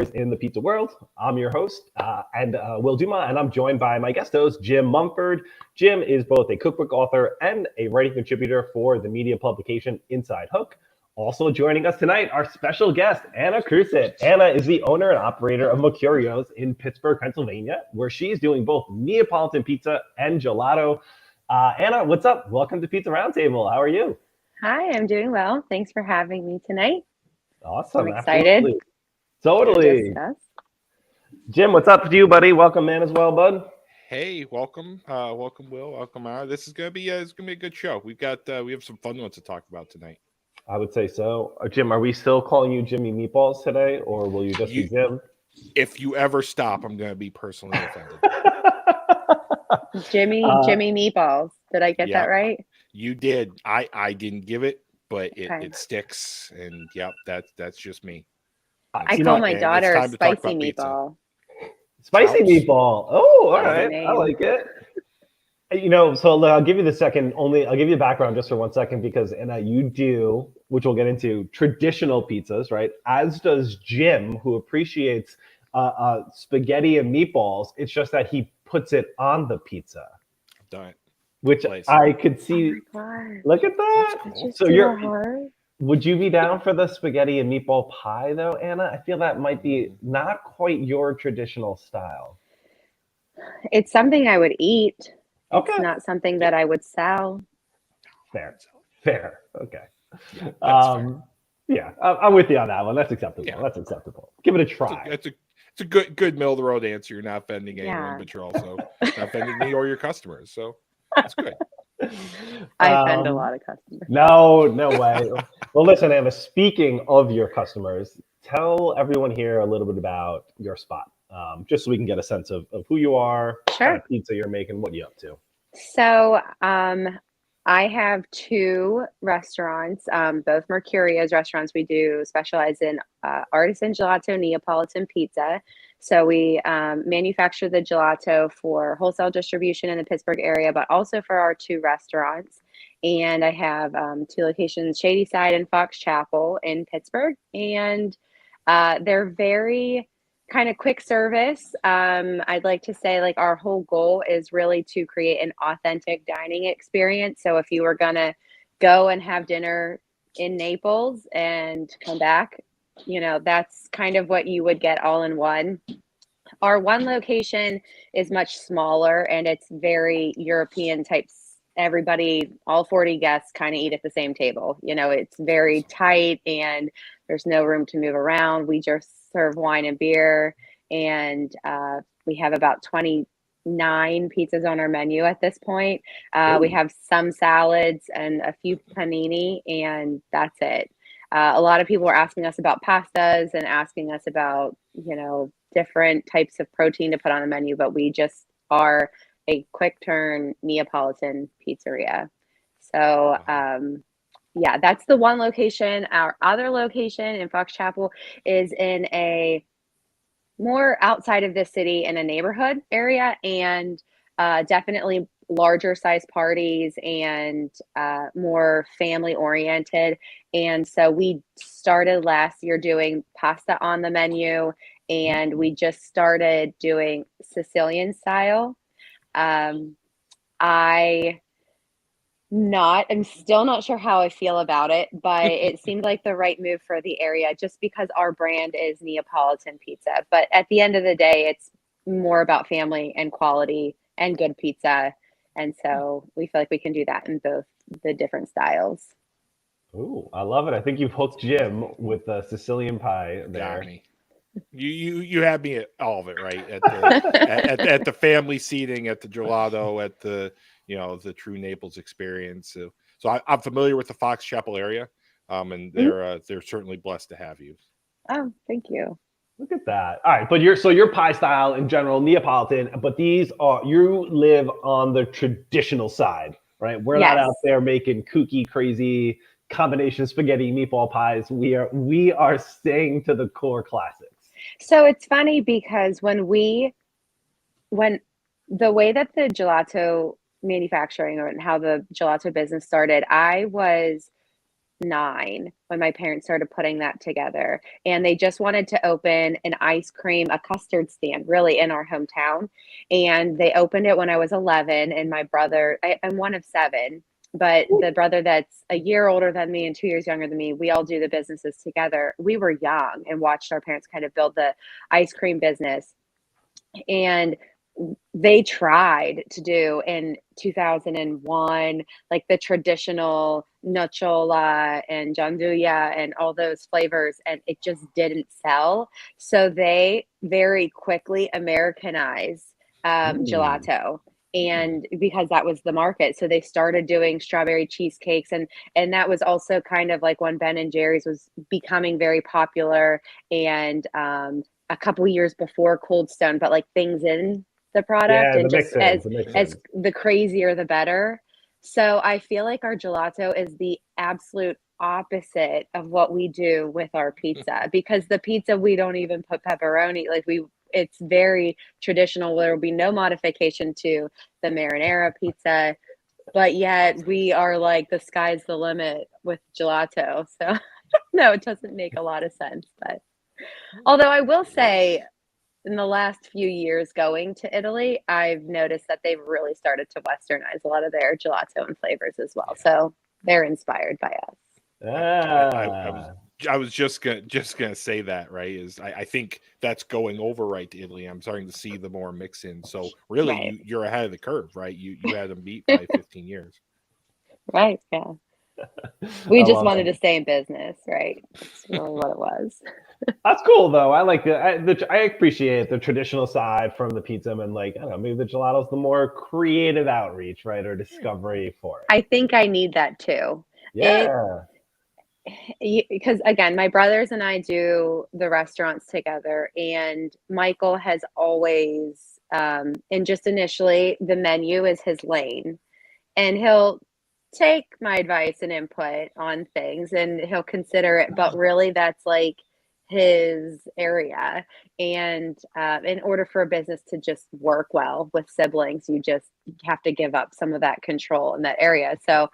stories in the pizza world. I'm your host, Will Dumas, and I'm joined by my guest host, Jim Mumford. Jim is both a cookbook author and a writing contributor for the media publication Inside Hook. Also joining us tonight, our special guest, Anna Crusett. Anna is the owner and operator of Mercurios in Pittsburgh, Pennsylvania, where she's doing both Neapolitan pizza and gelato. Anna, what's up? Welcome to Pizza Roundtable. How are you? Hi, I'm doing well. Thanks for having me tonight. Awesome. I'm excited. Totally. Jim, what's up to you, buddy? Welcome, man, as well, bud. Hey, welcome, welcome, Will, welcome, Anna. This is gonna be a good show. We have some fun ones to talk about tonight. I would say so. Jim, are we still calling you Jimmy Meatballs today, or will you just be Jim? If you ever stop, I'm gonna be personally offended. Jimmy Meatballs. Did I get that right? You did. I didn't give it, but it sticks, and that's just me. I call my daughter Spicy Meatball. Spicy Meatball. Oh, all right. I like it. So I'll give you I'll give you the background just for 1 second, because Anna, you do, which we'll get into, traditional pizzas, right? As does Jim, who appreciates spaghetti and meatballs. It's just that he puts it on the pizza. I've done it. Which I could see. Oh, look at that. Cool. So would you be down for the spaghetti and meatball pie though, Anna? I feel that might be not quite your traditional style. It's something I would eat. Okay. It's not something that I would sell. Fair. Okay. Fair. Yeah, I'm with you on that one. That's acceptable. Yeah. That's acceptable. Give it a try. It's a good middle of the road answer. You're not offending anyone, but you're also not offending me or your customers. So that's good. I offend a lot of customers. No way. Well, listen, Anna, speaking of your customers, tell everyone here a little bit about your spot, just so we can get a sense of who you are, what kind of pizza you're making, what you're up to. So I have two restaurants, both Mercurios restaurants. We do specialize in artisan gelato, Neapolitan pizza. So we manufacture the gelato for wholesale distribution in the Pittsburgh area, but also for our two restaurants. And I have two locations, Shady Side and Fox Chapel in Pittsburgh. And they're very kind of quick service. I'd like to say, like, our whole goal is really to create an authentic dining experience. So if you were going to go and have dinner in Naples and come back, that's kind of what you would get all in one. Our one location is much smaller and it's very European types. Everybody, all 40 guests kind of eat at the same table. It's very tight and there's no room to move around. We just serve wine and beer, and we have about 29 pizzas on our menu at this point. We have some salads and a few panini, and that's it. A lot of people are asking us about pastas and asking us about, different types of protein to put on the menu, but we just are a quick turn Neapolitan pizzeria. So, that's the one location. Our other location in Fox Chapel is in a more outside of the city in a neighborhood area, and definitely larger size parties and more family oriented. And so we started last year doing pasta on the menu, and we just started doing Sicilian style. I'm still not sure how I feel about it, but it seemed like the right move for the area just because our brand is Neapolitan pizza. But at the end of the day, it's more about family and quality and good pizza. And so we feel like we can do that in both the different styles. Ooh, I love it. I think you've hooked Jim with the Sicilian pie there. Got me. You had me at all of it, right? At the family seating, at the gelato, at the the true Naples experience. So I'm familiar with the Fox Chapel area, and they're certainly blessed to have you. Oh, thank you. Look at that. All right, but your pie style in general, Neapolitan, but you live on the traditional side, right? We're not out there making kooky, crazy combination spaghetti meatball pies. We are staying to the core classics. So it's funny because when the way that the gelato manufacturing and how the gelato business started, I was 9 when my parents started putting that together. And they just wanted to open a custard stand really in our hometown. And they opened it when I was 11. And my brother, I'm one of 7, but the brother that's a year older than me and 2 years younger than me, we all do the businesses together. We were young and watched our parents kind of build the ice cream business. And they tried to do in 2001 like the traditional nochola and janduya and all those flavors, and it just didn't sell. So they very quickly Americanized gelato, and because that was the market, so they started doing strawberry cheesecakes, and that was also kind of like when Ben and Jerry's was becoming very popular, and a couple years before Cold Stone, but like things in the product, Yeah, and the just as mix-ins. the crazier the better. So I feel like our gelato is the absolute opposite of what we do with our pizza, because the pizza we don't even put pepperoni, like it's very traditional. There will be no modification to the marinara pizza, but yet we are like the sky's the limit with gelato. So no, it doesn't make a lot of sense. But although I will say, in the last few years going to Italy, I've noticed that they've really started to westernize a lot of their gelato and flavors as well. So they're inspired by us. I was just gonna say that, right? I think that's going over right to Italy. I'm starting to see the more mix in. So really, Right. you're ahead of the curve, right? You had them beat by 15 years. Right. Yeah. We just wanted to stay in business, right? That's really what it was. That's cool though. I like I appreciate the traditional side from the pizza, and like I don't know, maybe the gelato's the more creative outreach, right, or discovery for it. I think I need that too. Yeah. Because again, my brothers and I do the restaurants together, and Michael has always, and just initially, the menu is his lane, and he'll take my advice and input on things, and he'll consider it, but really that's like his area. And in order for a business to just work well with siblings, you just have to give up some of that control in that area. So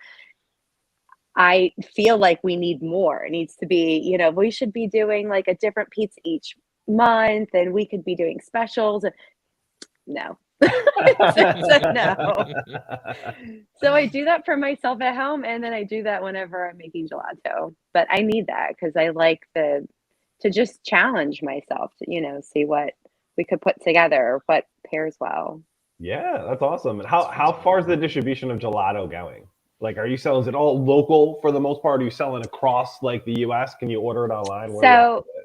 I feel like we need more. It needs to be, we should be doing like a different pizza each month, and we could be doing specials. No. So no. So I do that for myself at home, and then I do that whenever I'm making gelato. But I need that because I like to just challenge myself to, see what we could put together, what pairs well. Yeah, that's awesome. And how far is the distribution of gelato going? Like, are you selling? Is it all local for the most part? Are you selling across like the U.S.? Can you order it online? Where are you at with it?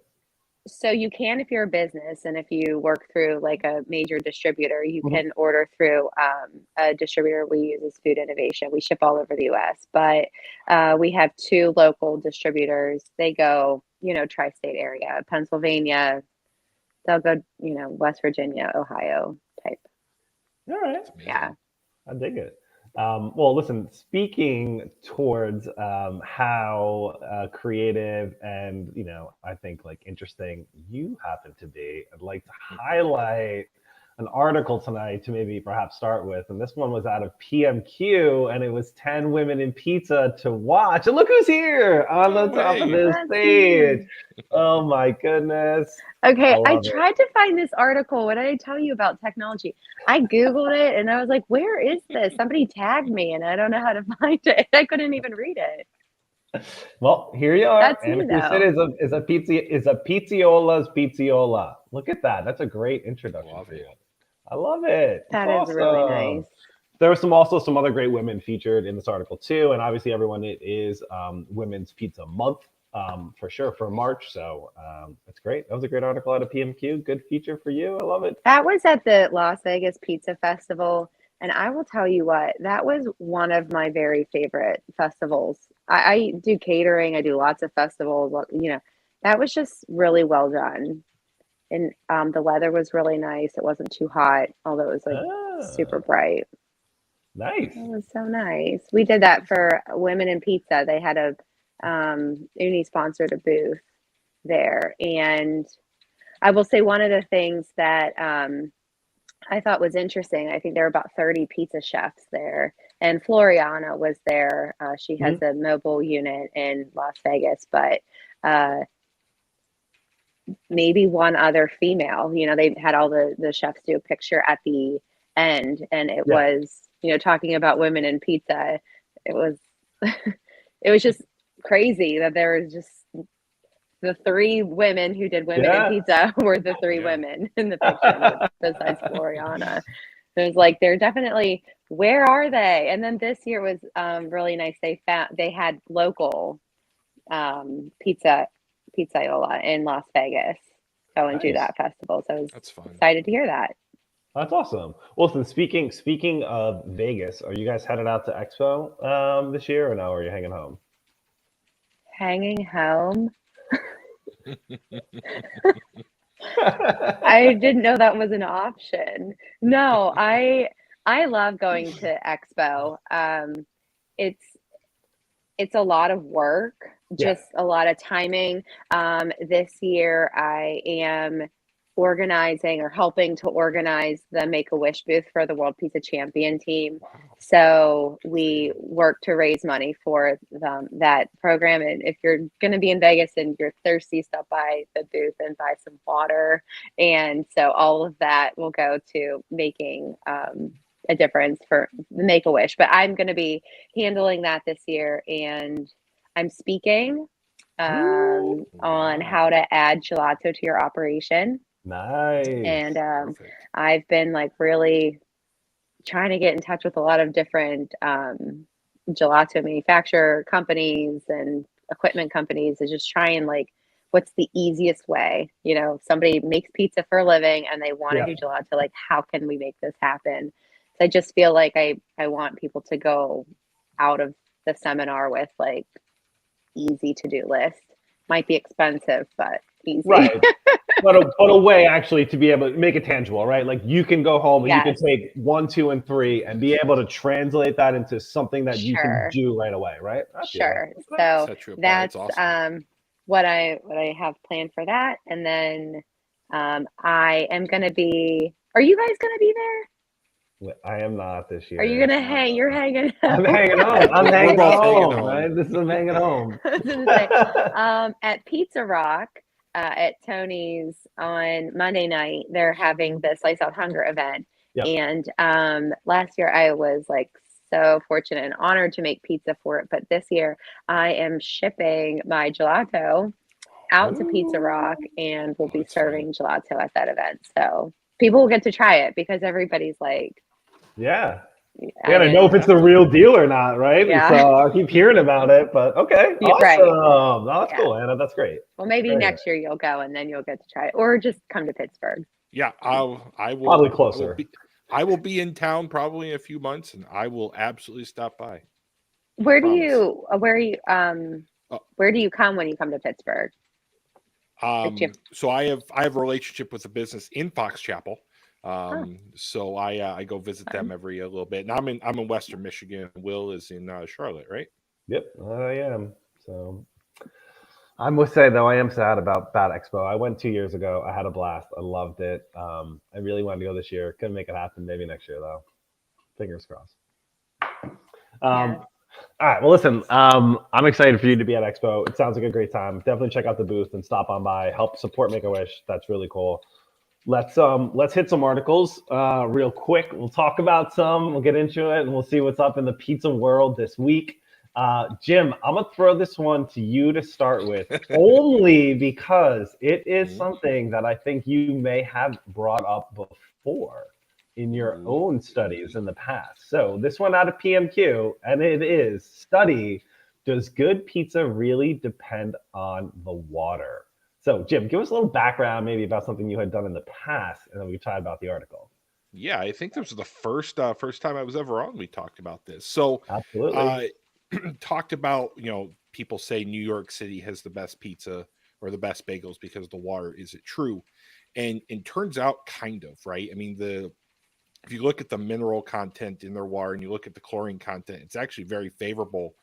So you can if you're a business, and if you work through like a major distributor, you can order through a distributor we use is Food Innovation. We ship all over the U.S., but we have 2 local distributors. They go, tri-state area, Pennsylvania. They'll go, West Virginia, Ohio type. All right. Yeah. I dig it. Well, listen, speaking towards how creative and, I think like interesting you happen to be, I'd like to highlight an article tonight to maybe perhaps start with. And this one was out of PMQ, and it was 10 women in pizza to watch. And look who's here on the top of this stage. Oh my goodness. Okay, I tried to find this article. What did I tell you about technology? I Googled it and I was like, where is this? Somebody tagged me and I don't know how to find it. I couldn't even read it. Well, here you are. That's and me, is a pizziola's pizziola. Look at that. That's a great introduction for you. I love it. That is awesome. really nice. There were also some other great women featured in this article too, and obviously everyone, it is Women's Pizza Month for sure for March. So that's great. That was a great article out of PMQ. Good feature for you. I love it. That was at the Las Vegas Pizza Festival, and I will tell you what, that was one of my very favorite festivals. I do catering. I do lots of festivals. That was just really well done. And the weather was really nice. It wasn't too hot, although it was like super bright. Nice. It was so nice. We did that for Women in Pizza. They had a Uni sponsored a booth there, and I will say one of the things that I thought was interesting. I think there were about 30 pizza chefs there, and Floriana was there. She has a mobile unit in Las Vegas, but maybe one other female. You know, they had all the chefs do a picture at the end, and it was, you know, talking about women in pizza. It was it was just crazy that there was just the three women who did women in pizza were the three women in the picture besides Floriana. It was like, they're definitely, where are they? And then this year was really nice. They had local pizzaiola in Las Vegas go and do that festival. So I was excited to hear that. That's awesome. Well, then speaking of Vegas, are you guys headed out to Expo this year, or no? Or are you hanging home? Hanging home. I didn't know that was an option. No, I love going to Expo. It's a lot of work, just a lot of timing. This year I am organizing or helping to organize the Make-A-Wish booth for the World Pizza Champion team. So we work to raise money for that program. And if you're going to be in Vegas and you're thirsty, stop by the booth and buy some water. And so all of that will go to making a difference for the Make-A-Wish. But I'm going to be handling that this year, and I'm speaking on how to add gelato to your operation. Nice. And I've been like really trying to get in touch with a lot of different gelato manufacturer companies and equipment companies to just try and like, what's the easiest way? You know, somebody makes pizza for a living and they want to do gelato. Like, how can we make this happen? So I just feel like I want people to go out of the seminar with like easy to-do list. Might be expensive, but easy. Right. but a way actually to be able to make it tangible, right? Like you can go home and you can take 1, 2, and 3 and be able to translate that into something that you can do right away, right? Sure. So that's awesome. What I have planned for that. And then I am going to be, are you guys going to be there? I am not this year. Are you gonna hang? You're hanging home. I'm hanging home. I'm hanging home, right? This is I'm hanging home. At Pizza Rock at Tony's on Monday night, they're having the Slice Out Hunger event. And last year I was like so fortunate and honored to make pizza for it. But this year I am shipping my gelato out to Pizza Rock, and we'll be serving gelato at that event. So people will get to try it because everybody's like, we gotta know if it's the real deal or not, right? So I keep hearing about it, but okay, awesome. That's cool, Anna. That's great. Well, maybe next year you'll go and then you'll get to try it, or just come to Pittsburgh. Yeah, I will. Probably closer. I will be in town probably in a few months, and I will absolutely stop by. Where do you come when you come to Pittsburgh? So I have a relationship with a business in Fox Chapel. So I go visit them every a little bit, and I'm in Western Michigan. Will is in Charlotte, right? Yep, I am. So I must say though, I am sad about Expo. I went 2 years ago. I had a blast. I loved it. I really wanted to go this year. Couldn't make it happen. Maybe next year though. Fingers crossed. All right. Well, listen. I'm excited for you to be at Expo. It sounds like a great time. Definitely check out the booth and stop on by. Help support Make-A-Wish. That's really cool. Let's hit some articles real quick. We'll talk about some. We'll get into it, and we'll see what's up in the pizza world this week. Jim, I'm gonna throw this one to you to start with, only because it is something that I think you may have brought up before in your own studies in the past. So this one out of PMQ, and it is study: does good pizza really depend on the water? So, Jim, give us a little background maybe about something you had done in the past, and then we talk about the article. Yeah, I think this was the first time I was ever on. We talked about this. So, absolutely, talked about, people say New York City has the best pizza or the best bagels because of the water. Is it true? And turns out kind of, right? I mean, if you look at the mineral content in their water and you look at the chlorine content, it's actually very favorable.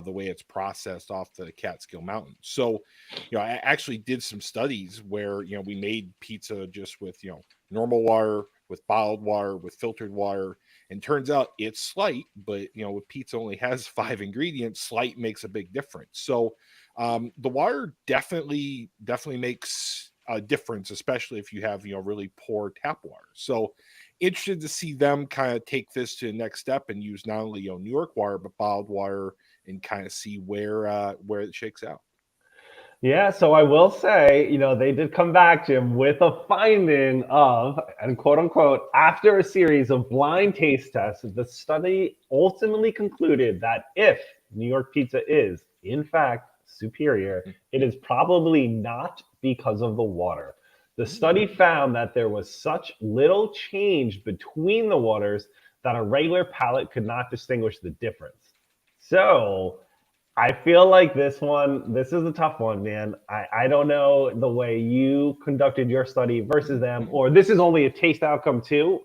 The way it's processed off the Catskill Mountains. So, I actually did some studies where, we made pizza just with, normal water, with bottled water, with filtered water. And turns out it's slight, but with pizza only has 5 ingredients, slight makes a big difference. So the water definitely makes a difference, especially if you have really poor tap water. So interested to see them kind of take this to the next step and use not only New York water but bottled water, and kind of see where it shakes out. Yeah, so I will say, they did come back, Jim, with a finding of, and quote unquote, after a series of blind taste tests, the study ultimately concluded that if New York pizza is, in fact, superior, it is probably not because of the water. The study found that there was such little change between the waters that a regular palate could not distinguish the difference. So I feel like this is a tough one, man. I don't know the way you conducted your study versus them, or this is only a taste outcome too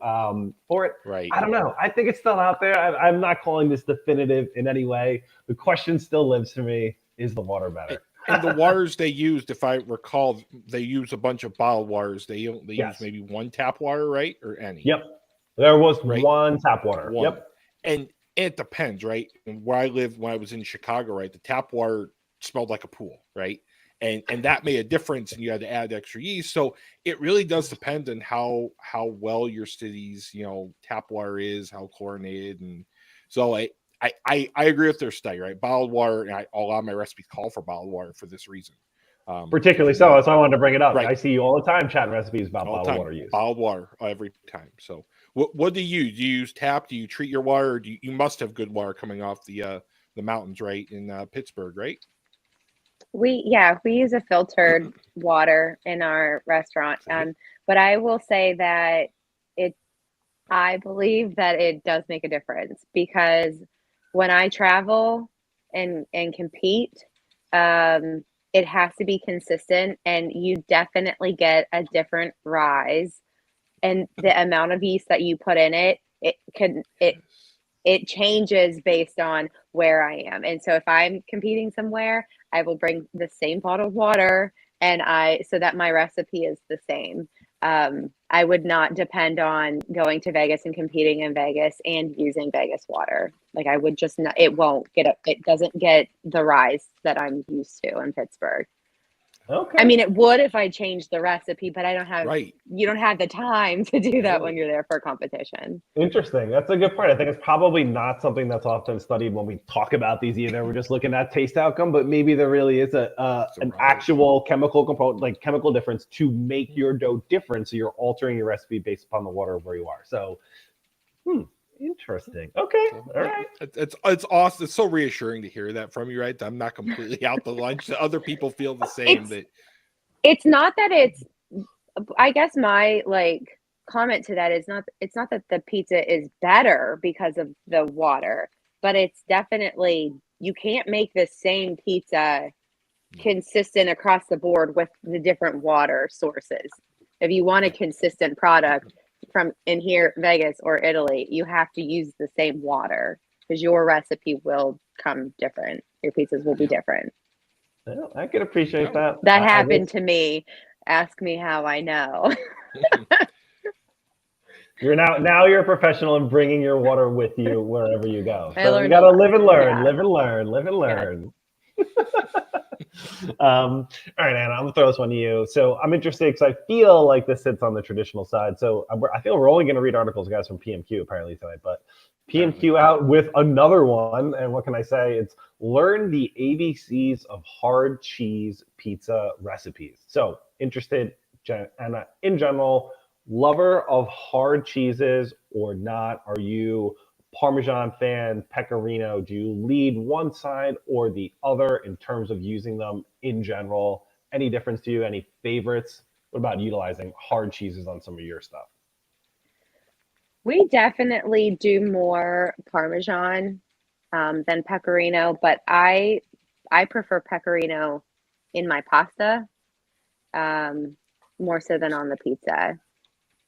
for it. Right. I don't know. I think it's still out there. I'm not calling this definitive in any way. The question still lives for me: is the water better? And the waters they used, if I recall, they use a bunch of bottled waters. They use maybe one tap water, right, or any. Yep. There was one tap water. One. Yep. And it depends, right? And where I lived when I was in Chicago, right, the tap water smelled like a pool, right? And that made a difference, and you had to add extra yeast. So it really does depend on how well your city's tap water is, how chlorinated, and so I agree with their study, right? Bottled water, and a lot of my recipes call for bottled water for this reason. Particularly so. That's why I wanted to bring it up. Right. I see you all the time chatting recipes about all bottled water use. Bottled water every time. So what do you use? Do you use tap? Do you treat your water? Or you must have good water coming off the mountains, right, in Pittsburgh, right? We use a filtered water in our restaurant. But I will say that I believe that it does make a difference, because when I travel and compete, it has to be consistent, and you definitely get a different rise. And the amount of yeast that you put in it changes based on where I am. And so if I'm competing somewhere, I will bring the same bottled water, so that my recipe is the same. I would not depend on going to Vegas and competing in Vegas and using Vegas water. Like, I would just not, it doesn't get the rise that I'm used to in Pittsburgh. Okay. I mean, it would if I changed the recipe, but you don't have the time to do that when you're there for a competition. Interesting. That's a good point. I think it's probably not something that's often studied when we talk about these either. We're just looking at taste outcome, but maybe there really is an actual chemical component, like chemical difference, to make your dough different. So you're altering your recipe based upon the water of where you are. So, interesting. Okay. All right. It's awesome. It's so reassuring to hear that from you, right? I'm not completely out to lunch. Other people feel the same. It's not that it's, I guess my comment to that is it's not that the pizza is better because of the water, but it's definitely, you can't make the same pizza consistent across the board with the different water sources. If you want a consistent product from in here, Vegas or Italy, you have to use the same water, because your recipe will come different. Your pizzas will be different. Well, I could appreciate that. That happened to me. Ask me how I know. You're you're a professional in bringing your water with you wherever you go. So you got to live and learn, live and learn. All right, Anna, I'm gonna throw this one to you. So I'm interested because I feel like this sits on the traditional side. So I feel we're only going to read articles, guys, from PMQ apparently tonight, but PMQ out with another one. And what can I say? It's learn the ABCs of hard cheese pizza recipes. So interested, Anna, in general, lover of hard cheeses or not? Are you Parmesan fan, Pecorino? Do you lead one side or the other in terms of using them in general? Any difference to you? Any favorites? What about utilizing hard cheeses on some of your stuff? We definitely do more Parmesan than Pecorino, but I prefer Pecorino in my pasta more so than on the pizza.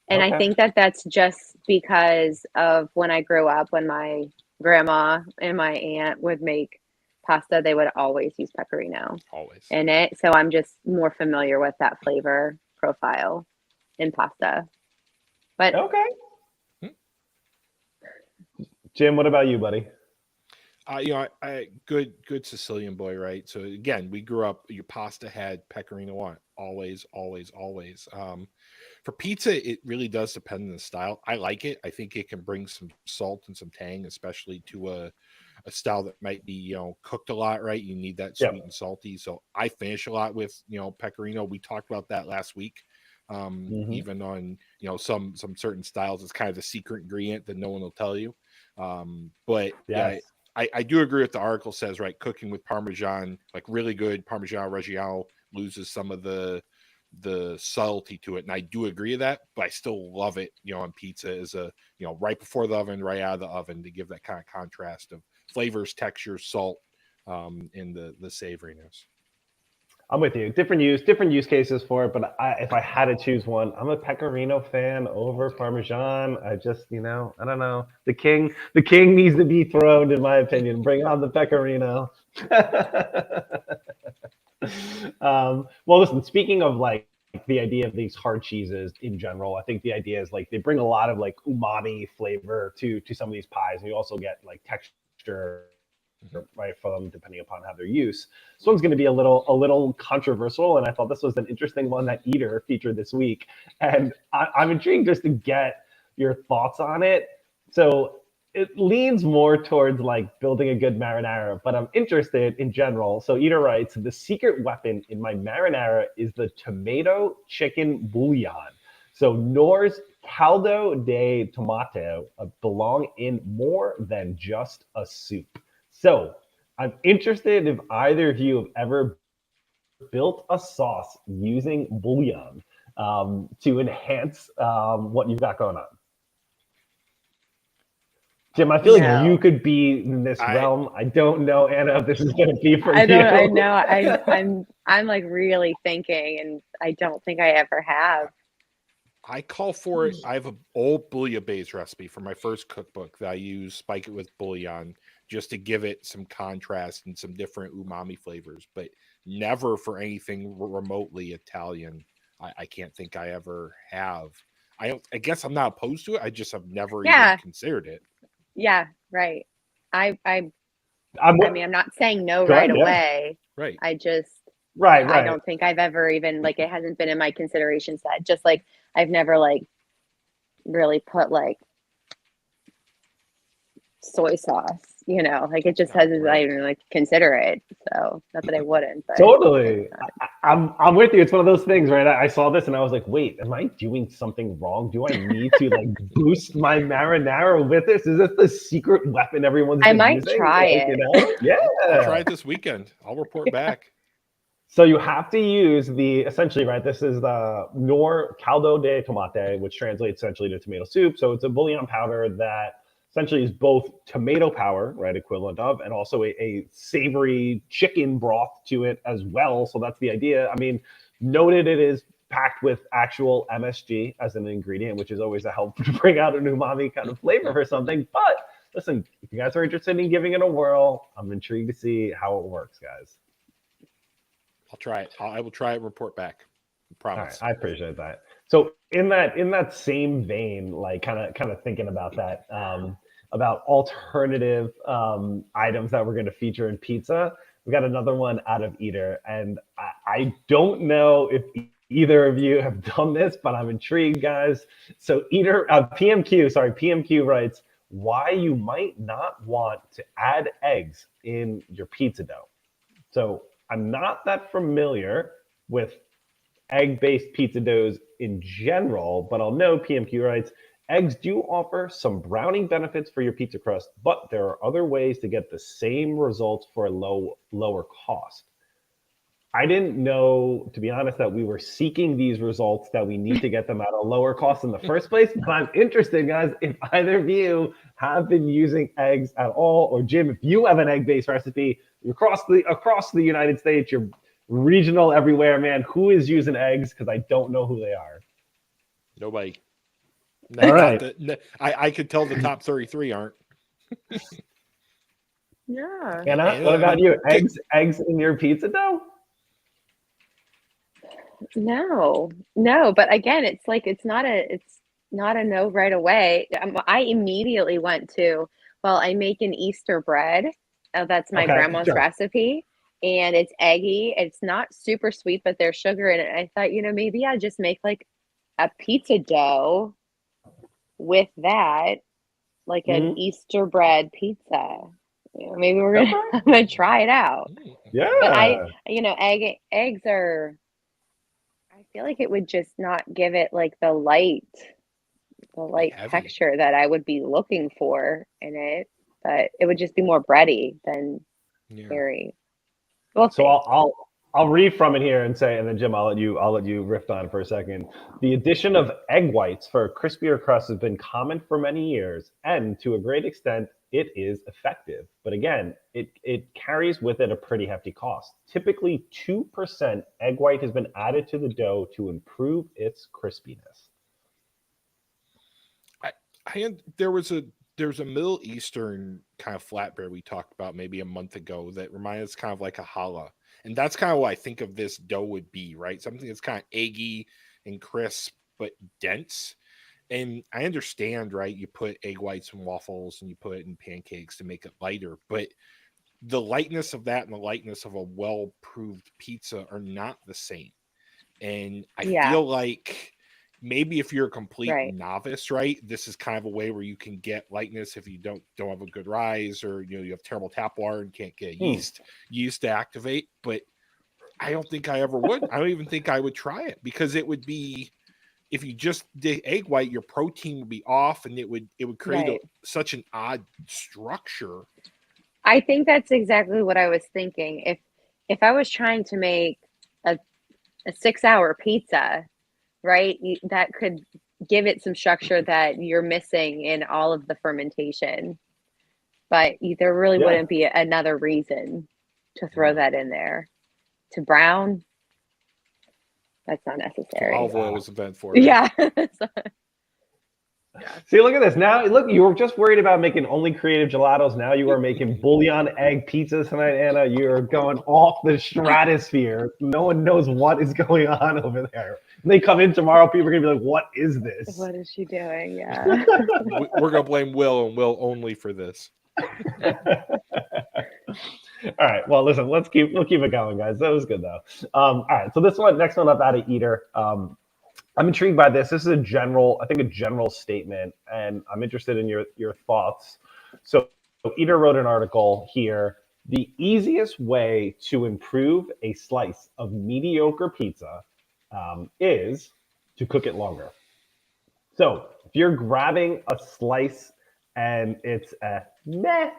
And I think that's just because of when I grew up, when my grandma and my aunt would make pasta, they would always use Pecorino in it. So I'm just more familiar with that flavor profile in pasta. But Jim, what about you, buddy? I good Sicilian boy, right? So again, we grew up. Your pasta had pecorino on it, always, always, always. For pizza, it really does depend on the style. I like it. I think it can bring some salt and some tang, especially to a style that might be cooked a lot, right? You need that sweet and salty. So I finish a lot with pecorino. We talked about that last week. Even on some certain styles, it's kind of the secret ingredient that no one will tell you. But Yes. I do agree with the article says, right, cooking with Parmesan, like really good Parmesan Reggiano, loses some of the subtlety to it. And I do agree with that, but I still love it, on pizza as a, right before the oven, right out of the oven, to give that kind of contrast of flavors, textures, salt, in the savoriness. I'm with you. Different use cases for it, but if I had to choose one, I'm a pecorino fan over Parmesan. I just, I don't know. The king needs to be throned, in my opinion. Bring on the pecorino. Well, listen, speaking of like the idea of these hard cheeses in general, I think the idea is like they bring a lot of like umami flavor to some of these pies, and you also get like texture right from depending upon how they're used. This one's going to be a little controversial, and I thought this was an interesting one that Eater featured this week, and I'm intrigued just to get your thoughts on it. So it leans more towards like building a good marinara, but I'm interested in general. So Eater writes, the secret weapon in my marinara is the tomato chicken bouillon. So Knorr's caldo de tomate belong in more than just a soup. So I'm interested if either of you have ever built a sauce using bouillon to enhance what you've got going on. Jim, I feel like you could be in this realm. I don't know, Anna, if this is going to be for you. I know. I'm like really thinking, and I don't think I ever have. I call for it. I have an old bouillabaisse recipe from my first cookbook that I use, spike it with bouillon, just to give it some contrast and some different umami flavors, but never for anything remotely Italian. I can't think I ever have. I guess I'm not opposed to it. I just have never even considered it. Yeah, right. I mean, I'm not saying no right away. Right. I just right. I don't think I've ever even like it hasn't been in my consideration set. Just like I've never like really put like soy sauce, like it just hasn't. I even like consider it. So not that I wouldn't. But totally, I'm with you. It's one of those things, right? I saw this and I was like, wait, am I doing something wrong? Do I need to like boost my marinara with this? Is this the secret weapon everyone's been might using? try it. Yeah, I'll try it this weekend. I'll report back. So you have to use essentially, right? This is the Knorr caldo de tomate, which translates essentially to tomato soup. So it's a bouillon powder that essentially is both tomato power, right, equivalent of, and also a savory chicken broth to it as well. So that's the idea. I mean, noted it is packed with actual MSG as an ingredient, which is always a help to bring out an umami kind of flavor for something. But listen, if you guys are interested in giving it a whirl, I'm intrigued to see how it works, guys. I'll try it. I will try it and report back. I promise. All right, I appreciate that. So in that same vein, like kind of thinking about that, about alternative items that we're going to feature in pizza, we got another one out of Eater, and I don't know if either of you have done this, but I'm intrigued, guys. So PMQ writes, why you might not want to add eggs in your pizza dough. So I'm not that familiar with egg-based pizza doughs in general, but I'll know PMQ writes, eggs do offer some browning benefits for your pizza crust, but there are other ways to get the same results for a lower cost. I didn't know, to be honest, that we were seeking these results, that we need to get them at a lower cost in the first place. But I'm interested, guys, if either of you have been using eggs at all, or Jim, if you have an egg-based recipe across the United States, you're regional everywhere, man. Who is using eggs? Because I don't know who they are. Nobody. All right. I could tell the top 33 aren't. Yeah. Anna, what about you? Eggs in your pizza dough? No, but again, it's not a no right away. I immediately went to Well, I make an Easter bread. That's my Okay, grandma's sure. recipe. And it's eggy. It's not super sweet, but there's sugar in it. I thought, maybe I just make like a pizza dough with that, like an Mhm. Easter bread pizza. Maybe we're Okay. I'm gonna try it out. But Yeah. eggs are. I feel like it would just not give it like the light Heavy. texture that I would be looking for in it. But it would just be more bready than Yeah. very. We'll So see. I'll read from it here and say, and then Jim, I'll let you riff on it for a second. The addition of egg whites for a crispier crust has been common for many years, and to a great extent, it is effective. But again, it carries with it a pretty hefty cost. Typically, 2% egg white has been added to the dough to improve its crispiness. There's a Middle Eastern kind of flatbread we talked about maybe a month ago that reminds us kind of like a challah. And that's kind of what I think of this dough would be, right? Something that's kind of eggy and crisp, but dense. And I understand, right? You put egg whites in waffles and you put it in pancakes to make it lighter, but the lightness of that and the lightness of a well-proved pizza are not the same. And I feel like maybe if you're a complete novice, right, this is kind of a way where you can get lightness if you don't have a good rise, or you have terrible tap water and can't get yeast to activate. But I don't think I ever would. I don't even think I would try it, because it would be, if you just did egg white, your protein would be off, and it would create such an odd structure. I think that's exactly what I was thinking. If I was trying to make a 6-hour pizza, right, that could give it some structure that you're missing in all of the fermentation. But there really wouldn't be another reason to throw that in there. To brown, that's not necessary. Olive oil was invented for it. Yeah. See, look at this. Now, look, you were just worried about making only creative gelatos. Now you are making bouillon egg pizzas tonight, Anna. You're going off the stratosphere. No one knows what is going on over there. When they come in tomorrow, people are going to be like, what is this? What is she doing? Yeah. We're going to blame Will, and Will only for this. All right. Well, listen, we'll keep it going, guys. That was good, though. All right. So this next one up out of Eater. I'm intrigued by this. This is a general statement, and I'm interested in your thoughts. So Eater wrote an article here. The easiest way to improve a slice of mediocre pizza is to cook it longer. So if you're grabbing a slice and it's a meh,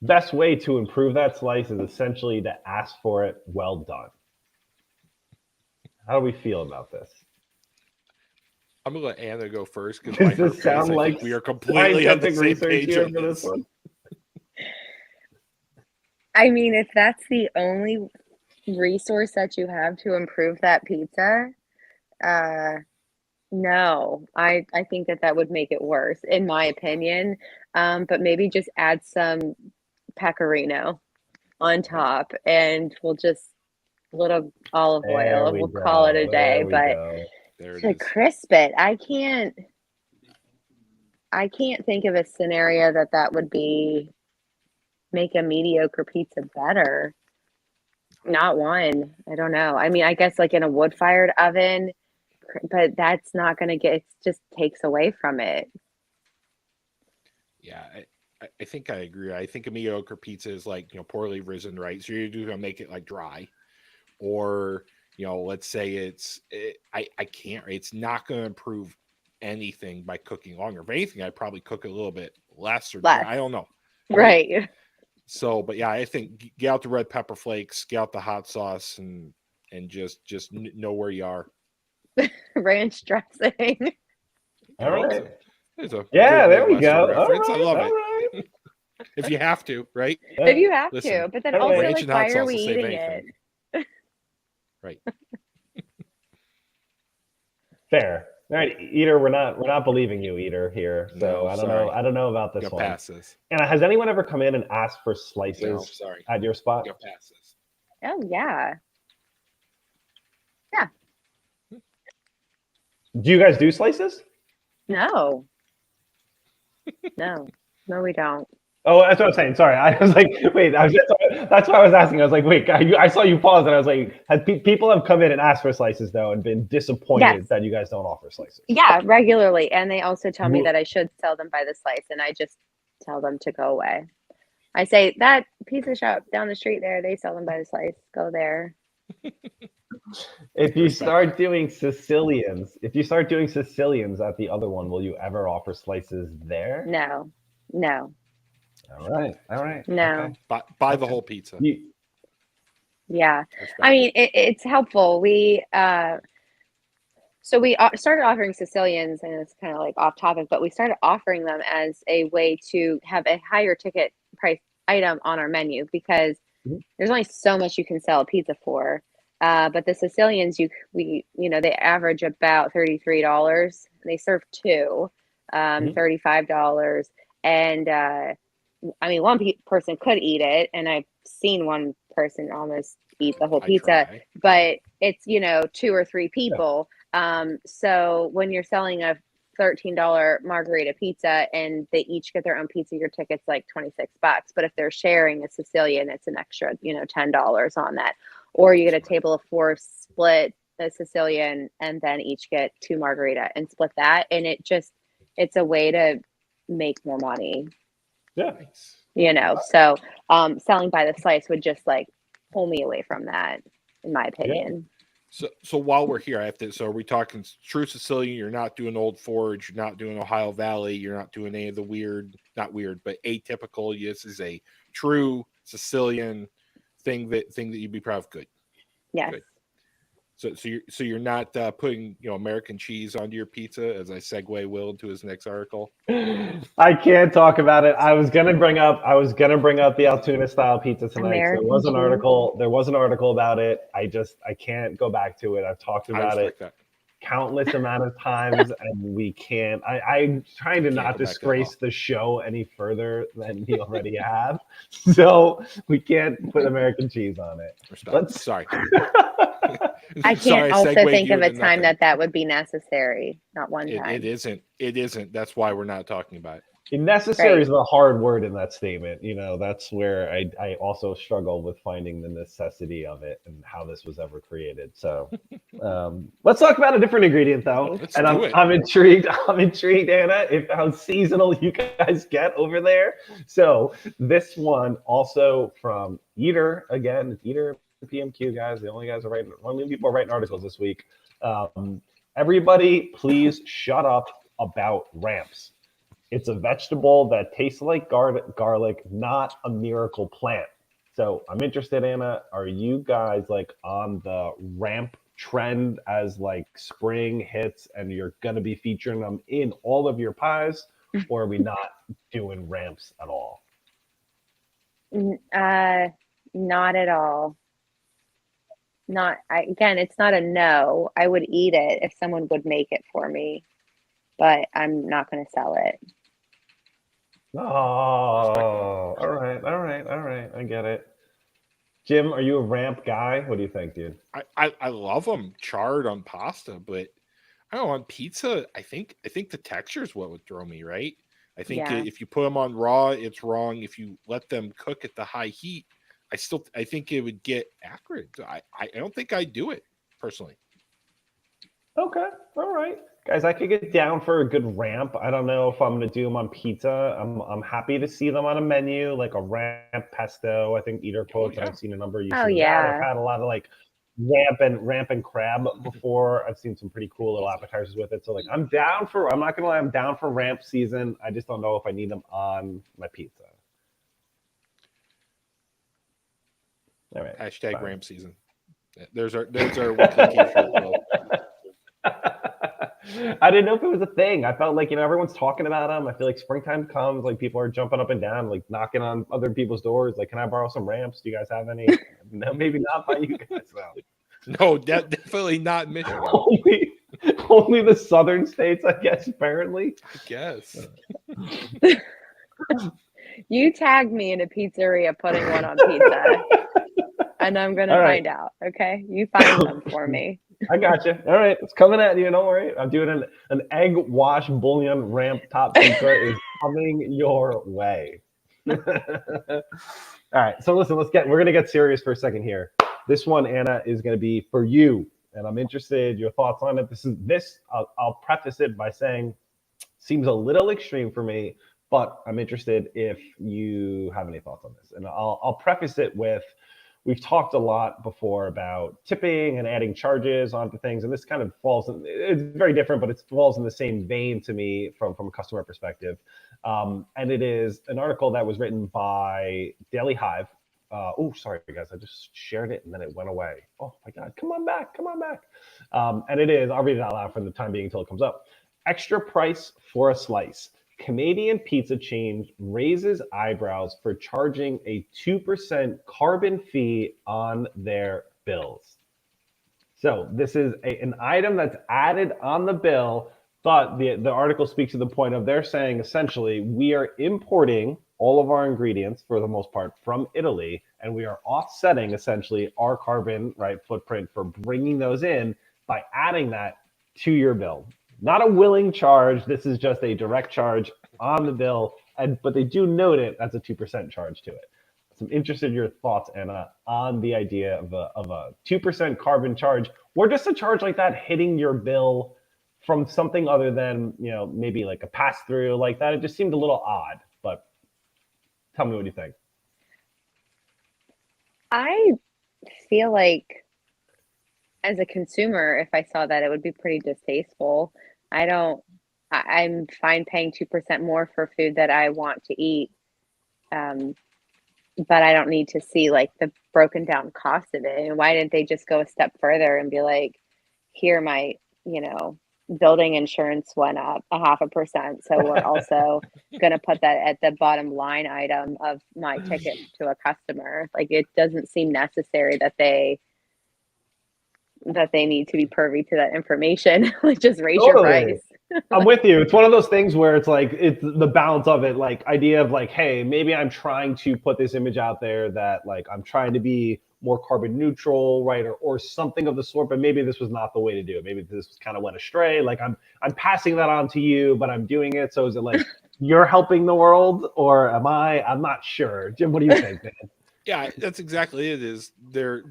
best way to improve that slice is essentially to ask for it well done. How do we feel about this? I'm gonna let Anna go first, because Does this sound like we are completely on the same page here on for this one? I mean, if that's the only resource that you have to improve that pizza, no, I think that would make it worse, in my opinion. But maybe just add some pecorino on top, and we'll just a little olive oil, and we'll call it a day. But to crisp it, I can't think of a scenario that would make a mediocre pizza better. Not one. I don't know. I mean, I guess like in a wood-fired oven, but that's not going to it just takes away from it. Yeah, I think I agree. I think a mediocre pizza is like, poorly risen, right? So you're going to make it like dry, or, let's say I can't, it's not going to improve anything by cooking longer. If anything, I'd probably cook a little bit less, I don't know. Right. So, but yeah, I think get out the red pepper flakes, get out the hot sauce, and just know where you are. Ranch dressing. All right. There we go. Reference. Right, I love it. If you have to, right? If you have to, but then also, like, why are we eating it? Right. Fair. All right, Eater, we're not believing you, Eater, here. So no, I don't know about this one. Pass this. And has anyone ever come in and asked for slices at your spot? Pass this. Oh yeah. Yeah. Do you guys do slices? No. No. No, we don't. Oh, that's what I'm saying. Sorry, I was like, wait. That's why I was asking. I was like, wait. I saw you pause, and I was like, people have come in and asked for slices though, and been disappointed Yes. that you guys don't offer slices. Yeah, regularly. And they also tell me that I should sell them by the slice, and I just tell them to go away. I say, that pizza shop down the street there, they sell them by the slice. Go there. If you start doing Sicilians at the other one, will you ever offer slices there? No. All right. No. Okay. Buy the whole pizza. Yeah. I mean, it's helpful. We started offering Sicilians, and it's kind of like off topic, but we started offering them as a way to have a higher ticket price item on our menu, because there's only so much you can sell a pizza for. But the Sicilians, they average about $33, and they serve two, $35. And I mean, one person could eat it, and I've seen one person almost eat the whole pizza, but it's, 2 or 3 people. So when you're selling a $13 margarita pizza and they each get their own pizza, your ticket's like $26. But if they're sharing a Sicilian, it's an extra, $10 on that. Or you get a table of 4, split the Sicilian, and then each get 2 margarita and split that. And it's a way to make more money. Yeah. So selling by the slice would just like pull me away from that, in my opinion. So while we're here, I have to. So are we talking true Sicilian? You're not doing Old Forge. You're not doing Ohio Valley. You're not doing any of the not weird, but atypical. This is a true Sicilian thing that you'd be proud of. Good. Yes. Good. So you're not putting American cheese onto your pizza, as I segue Will into his next article. I can't talk about it. I was gonna bring up the Altoona style pizza tonight. American There was an cheese. article. There was an article about it. I can't go back to it. I've talked about it countless amount of times, and we can't. I'm trying to not disgrace the show any further than we already have. So we can't put American cheese on it. Sorry. I can't also think of a time that would be necessary. Not one time. It isn't. That's why we're not talking about it. Necessary is the hard word in that statement. That's where I also struggle with finding the necessity of it and how this was ever created. So let's talk about a different ingredient, though. I'm intrigued. I'm intrigued, Anna, how seasonal you guys get over there. So this one also from Eater, again, it's Eater PMQ, guys. The only guys are writing. Only people are writing articles this week. Everybody, please shut up about ramps. It's a vegetable that tastes like garlic, not a miracle plant. So I'm interested, Anna, are you guys like on the ramp trend as like spring hits and you're going to be featuring them in all of your pies, or are we not doing ramps at all? Not at all. Again, it's not a no. I would eat it if someone would make it for me, but I'm not going to sell it. Oh, all right. I get it. Jim, are you a ramp guy? What do you think, dude? I love them charred on pasta, but I don't know, on pizza. I think the texture is what would throw me, right? I think if you put them on raw, it's wrong. If you let them cook at the high heat, I think it would get acrid. I don't think I'd do it personally. Okay, all right. Guys, I could get down for a good ramp. I don't know if I'm going to do them on pizza. I'm happy to see them on a menu, like a ramp pesto. I think Eater quotes, I've seen a number of uses. I've had a lot of like ramp and crab before. I've seen some pretty cool little appetizers with it. So like I'm not going to lie, I'm down for ramp season. I just don't know if I need them on my pizza. All right. Hashtag ramp season. There's our weekly t-shirt. I didn't know if it was a thing. I felt like, everyone's talking about them. I feel like springtime comes, like people are jumping up and down, like knocking on other people's doors. Like, can I borrow some ramps? Do you guys have any? No, maybe not by you guys though. No, definitely not Michigan. Only the southern states, I guess, apparently. I guess. You tagged me in a pizzeria putting one on pizza. And I'm going to find out, okay? You find them for me. I got you. All right, it's coming at you. Don't worry. I'm doing an egg wash bouillon ramp top pizza is coming your way. All right, so listen, we're gonna get serious for a second here. This one, Anna, is gonna be for you, and I'm interested your thoughts on it. I'll preface it by saying seems a little extreme for me, but I'm interested if you have any thoughts on this. And I'll preface it with, we've talked a lot before about tipping and adding charges onto things, and this kind of it's very different, but it falls in the same vein to me from a customer perspective. And it is an article that was written by Daily Hive. Oh, sorry, guys, I just shared it and then it went away. Oh my God, come on back. And it is, I'll read it out loud for the time being until it comes up. Extra price for a slice. Canadian pizza chain raises eyebrows for charging a 2% carbon fee on their bills. So this is an item that's added on the bill, but the article speaks to the point of they're saying essentially we are importing all of our ingredients for the most part from Italy, and we are offsetting essentially our carbon footprint for bringing those in by adding that to your bill. Not a willing charge. This is just a direct charge on the bill, but they do note it as a 2% charge to it. So I'm interested in your thoughts, Anna, on the idea of a 2% carbon charge, or just a charge like that hitting your bill from something other than, maybe like a pass through like that. It just seemed a little odd, but tell me what you think. I feel like as a consumer, if I saw that, it would be pretty distasteful. I'm fine paying 2% more for food that I want to eat. But I don't need to see like the broken down cost of it. And why didn't they just go a step further and be like, here, my, building insurance went up 0.5%. So we're also going to put that at the bottom line item of my ticket to a customer. Like, it doesn't seem necessary that they need to be privy to that information. Like, just raise your price. I'm with you. It's one of those things where it's like, it's the balance of it, like idea of like, hey, maybe I'm trying to put this image out there that like I'm trying to be more carbon neutral, right? Or something of the sort, but maybe this was not the way to do it. Maybe this kind of went astray. Like I'm passing that on to you, but I'm doing it. So is it like you're helping the world, or am I? I'm not sure. Jim, what do you think, man? Yeah, that's exactly it. Is they're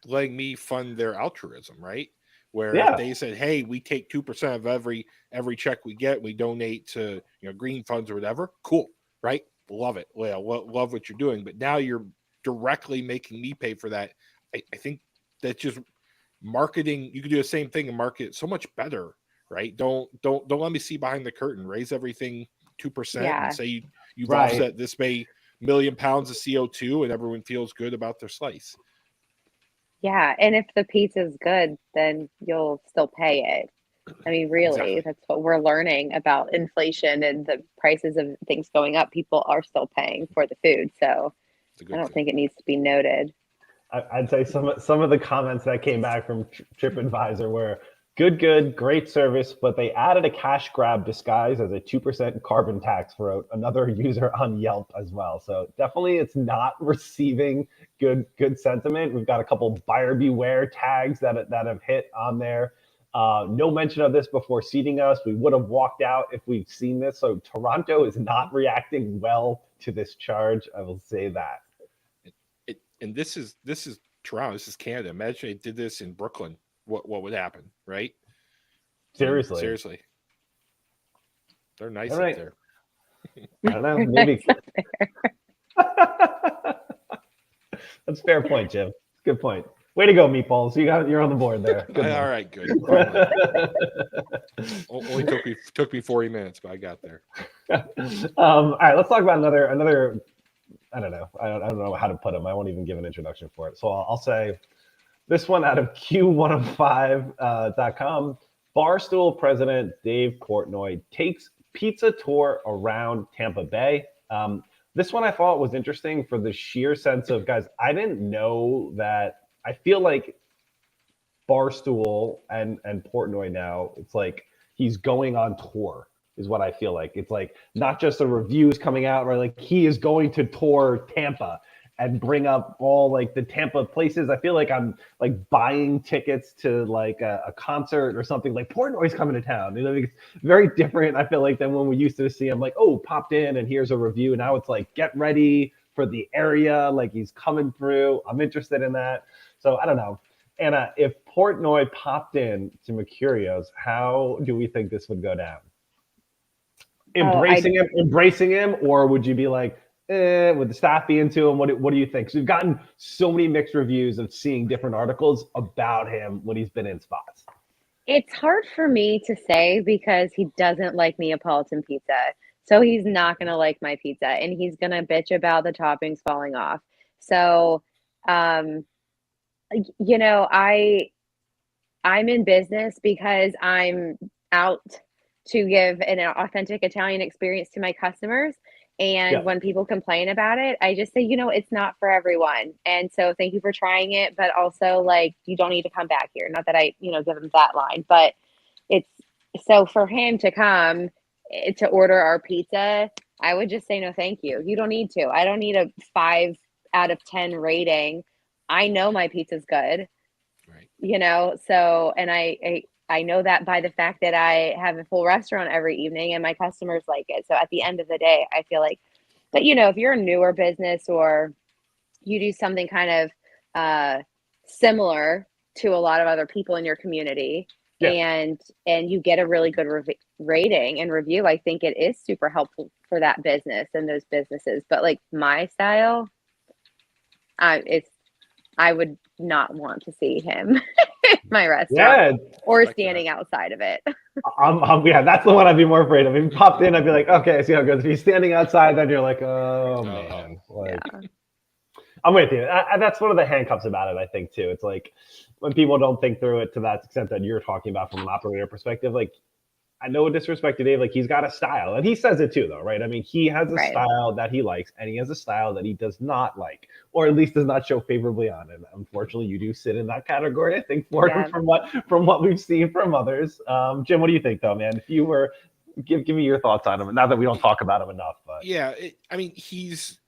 letting me fund their altruism, right? Where if they said, "Hey, we take 2% of every check we get, we donate to green funds or whatever," cool, right? Love it. Well, love what you're doing, but now you're directly making me pay for that. I think that's just marketing. You could do the same thing and market it so much better, right? Don't let me see behind the curtain. Raise everything 2% and say you've offset this million pounds of CO2, and everyone feels good about their slice. Yeah, and if the pizza's good, then you'll still pay it. I mean, really, That's what we're learning about inflation and the prices of things going up. People are still paying for the food, so I don't think it needs to be noted. I'd say some of the comments that came back from TripAdvisor were good, great service, but they added a cash grab disguised as a 2% carbon tax, wrote another user on Yelp as well. So definitely it's not receiving good sentiment. We've got a couple buyer beware tags that have hit on there. No mention of this before seating us. We would have walked out if we'd seen this. So Toronto is not reacting well to this charge. I will say that. And this is Toronto. This is Canada. Imagine they did this in Brooklyn. What would happen, right? Seriously. They're nice up there. I don't know. Maybe. That's a fair point, Jim. Good point. Way to go, Meatballs. You're on the board there. Good all right, good. Only took me 40 minutes, but I got there. All right, let's talk about another. I don't know. I don't know how to put them. I won't even give an introduction for it. So I'll say this one out of Q105.com. Barstool president Dave Portnoy takes pizza tour around Tampa Bay. This one I thought was interesting for the sheer sense of, guys, I didn't know that. I feel like Barstool and Portnoy now, it's like he's going on tour is what I feel like. It's like not just the reviews coming out, right? Like he is going to tour Tampa. and bring up all like the Tampa places. I feel like I'm like buying tickets to like a concert or something. Like Portnoy's coming to town. You know, it's very different. I feel like than when we used to see him like, oh, popped in and here's a review. Now it's like, get ready for the area. Like he's coming through. I'm interested in that. So I don't know. Anna, if Portnoy popped in to Mercurio's, how do we think this would go down? Embracing him, or would you be like, would the staff be into him? What do you think? So we've gotten so many mixed reviews of seeing different articles about him when he's been in spots. It's hard for me to say because he doesn't like Neapolitan pizza. So he's not going to like my pizza and he's going to bitch about the toppings falling off. So, you know, I'm in business because I'm out to give an authentic Italian experience to my customers. And when people complain about it, I just say, you know, it's not for everyone. And so thank you for trying it, but also like you don't need to come back here. Not that I, you know, give him that line, but it's so for him to come to order our pizza, I would just say no thank you. You don't need to. I don't need a 5 out of 10 rating. I know my pizza's good. Right. You know, so and I know that by the fact that I have a full restaurant every evening and my customers like it. So at the end of the day, I feel like, but you know, if you're a newer business or you do something kind of similar to a lot of other people in your community and you get a really good rating and review, I think it is super helpful for that business and those businesses. But like my style, I would not want to see him in my restaurant or standing outside of it. Yeah, that's the one I'd be more afraid of. If he popped in, I'd be like, okay, I see how it goes. If he's standing outside, then you're like, oh man. Like, I'm with you. That's one of the handcuffs about it, I think, too. It's like when people don't think through it to that extent that you're talking about from an operator perspective, like, I know disrespect to Dave, like he's got a style, and he says it too, though, right? I mean, he has a style that he likes, and he has a style that he does not like, or at least does not show favorably on. And unfortunately, you do sit in that category, I think, Florida, from what we've seen from others. Jim, what do you think, though, man? If you were, give me your thoughts on him. Not that we don't talk about him enough, but I mean, he's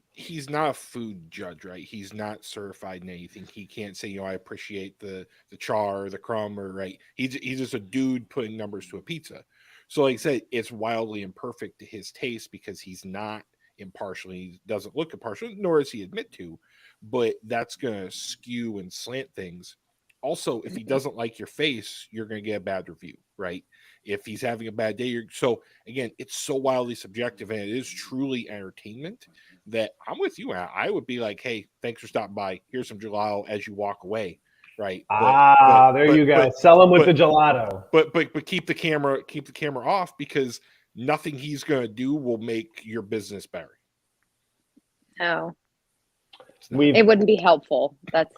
not a food judge, right? He's not certified in anything. He can't say, you know, I appreciate the char or the crumb, or right. He's just a dude putting numbers to a pizza. So like I said, it's wildly imperfect to his taste because he's not impartial. He doesn't look impartial, nor does he admit to, but that's going to skew and slant things. Also, if he doesn't like your face, you're going to get a bad review, right? If he's having a bad day, so again, it's so wildly subjective, and it is truly entertainment that I'm with you. I would be like, hey, thanks for stopping by. Here's some gelato as you walk away. Right. There you go. Sell him with the gelato. But keep the camera off, because nothing he's gonna do will make your business better. No. It wouldn't be helpful. That's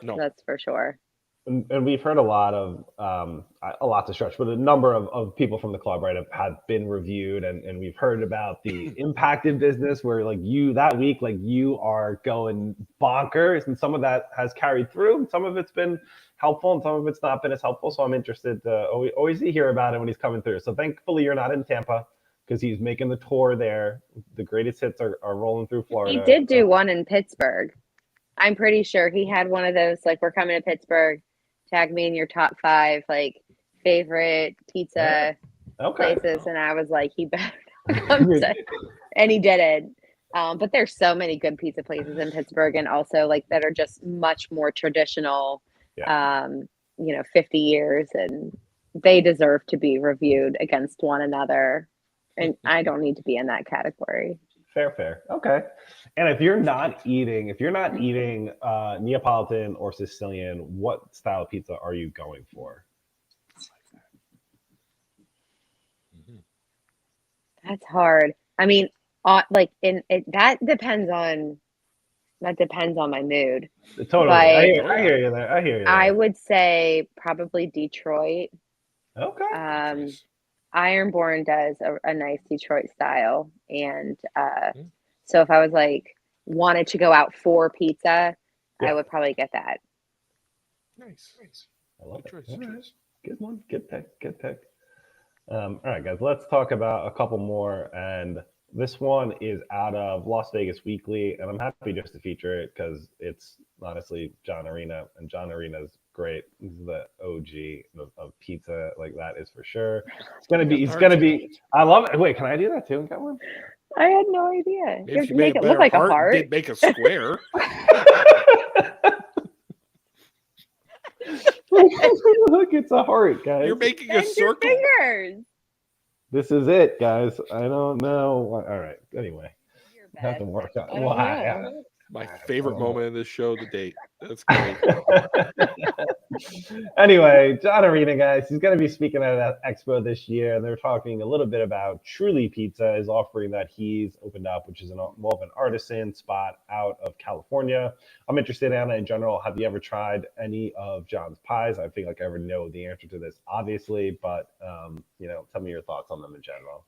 for sure. And we've heard a lot to stretch, but a number of people from the club, right, have been reviewed, and we've heard about the impacted business where like you that week, like you are going bonkers, and some of that has carried through, and some of it's been helpful, and some of it's not been as helpful. So I'm interested to always hear about it when he's coming through. So thankfully you're not in Tampa because he's making the tour there. The greatest hits are rolling through Florida. He did do one in Pittsburgh. I'm pretty sure he had one of those, like, we're coming to Pittsburgh. Tag me in your top 5 like favorite pizza places, and I was like, he better come to, and he did it. But there's so many good pizza places in Pittsburgh, and also like that are just much more traditional. You know, 50 years, and they deserve to be reviewed against one another. And I don't need to be in that category. Fair. Okay. And if you're not eating Neapolitan or Sicilian, what style of pizza are you going for? That's hard. I mean, that depends on my mood. Totally. I hear you there. I would say probably Detroit. Okay. Ironborn does a nice Detroit style, and so if I was like wanted to go out for pizza, I would probably get that. Nice. I love it. Right. Good one. Good pick. All right, guys, let's talk about a couple more, and This one is out of Las Vegas Weekly, and I'm happy just to feature it because it's honestly John Arena, and John Arena's great. He's the OG of pizza, like that is for sure. It's gonna be. It's gonna be. I love it. Wait, can I do that too and get one? I had no idea. You have If to you made make a it look better like a heart, heart. did make a square. Look, it's a heart, guys. You're making a Bend your circle. fingers. This is it, guys. I don't know. All right. Anyway, Your have to best. work on. I don't Well, know. My favorite moment in this show to date. That's great. Anyway, John Arena, guys, he's going to be speaking at that expo this year, and they're talking a little bit about Truly Pizza, his offering that he's opened up, which is more of an artisan spot out of California. I'm interested, Anna, in general. Have you ever tried any of John's pies? I feel like I already know the answer to this, obviously, but tell me your thoughts on them in general.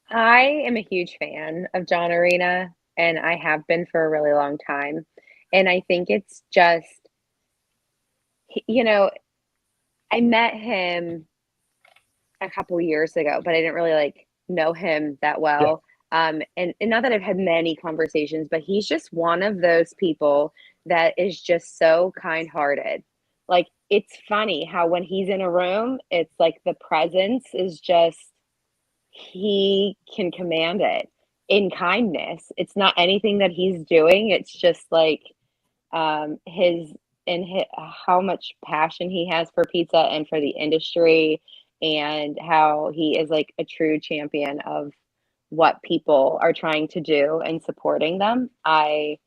I am a huge fan of John Arena, and I have been for a really long time. And I think it's just, I met him a couple years ago, but I didn't really know him that well. And not that I've had many conversations, but he's just one of those people that is just so kind-hearted. Like, it's funny how when he's in a room, it's like the presence is just, he can command it in kindness. It's not anything that he's doing. It's just like how much passion he has for pizza and for the industry, and how he is like a true champion of what people are trying to do and supporting them. I